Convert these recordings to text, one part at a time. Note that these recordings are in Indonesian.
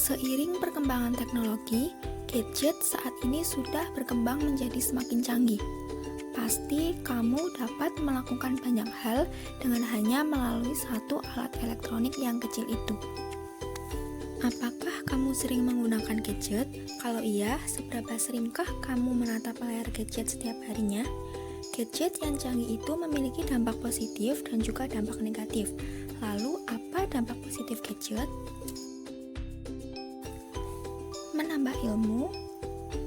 Seiring perkembangan teknologi, gadget saat ini sudah berkembang menjadi semakin canggih. Pasti kamu dapat melakukan banyak hal dengan hanya melalui satu alat elektronik yang kecil itu. Apakah kamu sering menggunakan gadget? Kalau iya, seberapa seringkah kamu menatap layar gadget setiap harinya? Gadget yang canggih itu memiliki dampak positif dan juga dampak negatif. Lalu, apa dampak positif gadget? Menambah ilmu,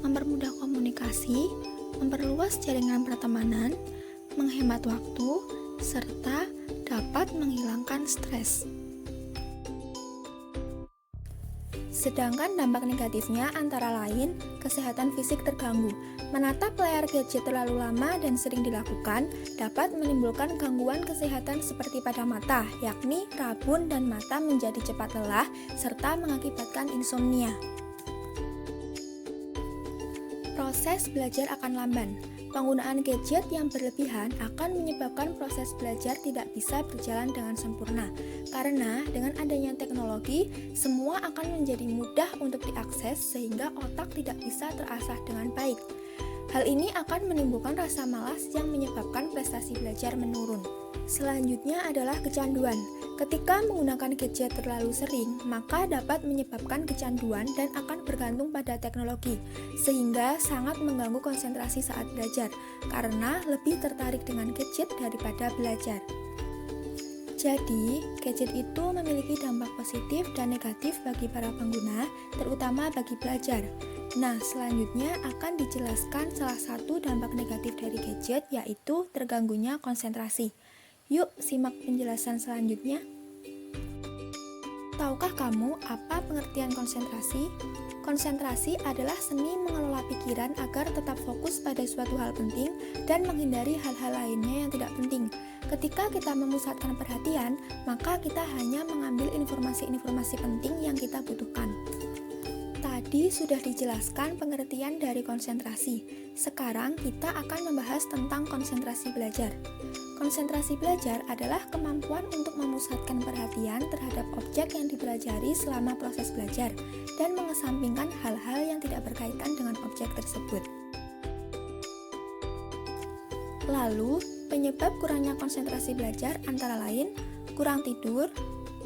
mempermudah komunikasi, memperluas jaringan pertemanan, menghemat waktu, serta dapat menghilangkan stres. Sedangkan dampak negatifnya antara lain kesehatan fisik terganggu. Menatap layar gadget terlalu lama dan sering dilakukan dapat menimbulkan gangguan kesehatan seperti pada mata, yakni rabun dan mata menjadi cepat lelah serta mengakibatkan insomnia. Proses belajar akan lamban. Penggunaan gadget yang berlebihan akan menyebabkan proses belajar tidak bisa berjalan dengan sempurna. Karena dengan adanya teknologi, semua akan menjadi mudah untuk diakses sehingga otak tidak bisa terasah dengan baik. Hal ini akan menimbulkan rasa malas yang menyebabkan prestasi belajar menurun. Selanjutnya adalah kecanduan. Ketika menggunakan gadget terlalu sering, maka dapat menyebabkan kecanduan dan akan bergantung pada teknologi, sehingga sangat mengganggu konsentrasi saat belajar, karena lebih tertarik dengan gadget daripada belajar. Jadi, gadget itu memiliki dampak positif dan negatif bagi para pengguna, terutama bagi pelajar. Nah, selanjutnya akan dijelaskan salah satu dampak negatif dari gadget, yaitu terganggunya konsentrasi. Yuk, simak penjelasan selanjutnya. Tahukah kamu apa pengertian konsentrasi? Konsentrasi adalah seni mengelola pikiran agar tetap fokus pada suatu hal penting dan menghindari hal-hal lainnya yang tidak penting. Ketika kita memusatkan perhatian, maka kita hanya mengambil informasi-informasi penting yang kita butuhkan. Tadi sudah dijelaskan pengertian dari konsentrasi. Sekarang kita akan membahas tentang konsentrasi belajar. Konsentrasi belajar adalah kemampuan untuk memusatkan perhatian terhadap objek yang dipelajari selama proses belajar dan mengesampingkan hal-hal yang tidak berkaitan dengan objek tersebut. Lalu, penyebab kurangnya konsentrasi belajar antara lain kurang tidur,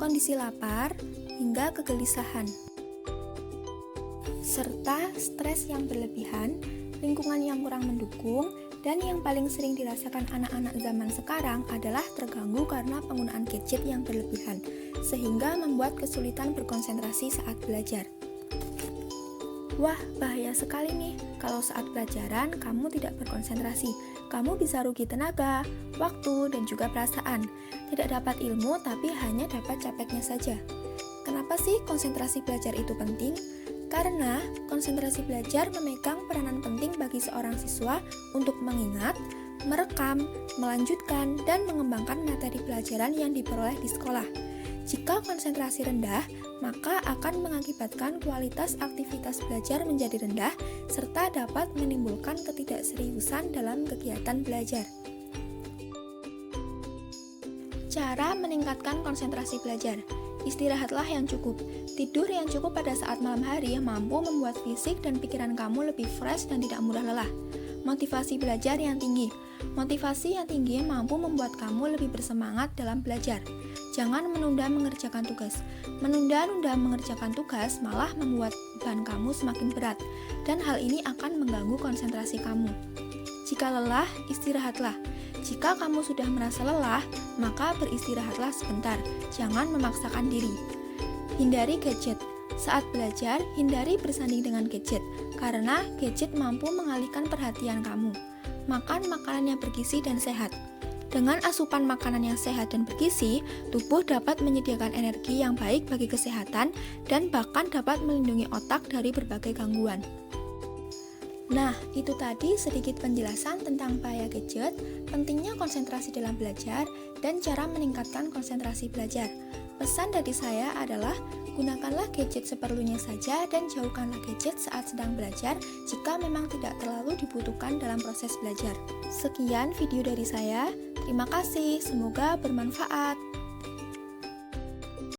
kondisi lapar, hingga kegelisahan, serta stres yang berlebihan, lingkungan yang kurang mendukung, dan yang paling sering dirasakan anak-anak zaman sekarang adalah terganggu karena penggunaan gadget yang berlebihan, sehingga membuat kesulitan berkonsentrasi saat belajar. Wah, bahaya sekali nih kalau saat pelajaran kamu tidak berkonsentrasi. Kamu bisa rugi tenaga, waktu, dan juga perasaan. Tidak dapat ilmu, tapi hanya dapat capeknya saja. Kenapa sih konsentrasi belajar itu penting? Karena konsentrasi belajar memegang peranan penting bagi seorang siswa untuk mengingat, merekam, melanjutkan, dan mengembangkan materi pelajaran yang diperoleh di sekolah. Jika konsentrasi rendah, maka akan mengakibatkan kualitas aktivitas belajar menjadi rendah, serta dapat menimbulkan ketidakseriusan dalam kegiatan belajar. Cara meningkatkan konsentrasi belajar. Istirahatlah yang cukup. Tidur yang cukup pada saat malam hari mampu membuat fisik dan pikiran kamu lebih fresh dan tidak mudah lelah. Motivasi belajar yang tinggi. Motivasi yang tinggi mampu membuat kamu lebih bersemangat dalam belajar. Jangan menunda mengerjakan tugas. Menunda-nunda mengerjakan tugas malah membuat beban kamu semakin berat, dan hal ini akan mengganggu konsentrasi kamu. Jika lelah, istirahatlah. Jika kamu sudah merasa lelah, maka beristirahatlah sebentar, jangan memaksakan diri. Hindari gadget. Saat belajar, hindari bersanding dengan gadget, karena gadget mampu mengalihkan perhatian kamu. Makan makanan yang bergizi dan sehat. Dengan asupan makanan yang sehat dan bergizi, tubuh dapat menyediakan energi yang baik bagi kesehatan dan bahkan dapat melindungi otak dari berbagai gangguan. Nah, itu tadi sedikit penjelasan tentang bahaya gadget, pentingnya konsentrasi dalam belajar, dan cara meningkatkan konsentrasi belajar. Pesan dari saya adalah, gunakanlah gadget seperlunya saja dan jauhkanlah gadget saat sedang belajar jika memang tidak terlalu dibutuhkan dalam proses belajar. Sekian video dari saya, terima kasih, semoga bermanfaat.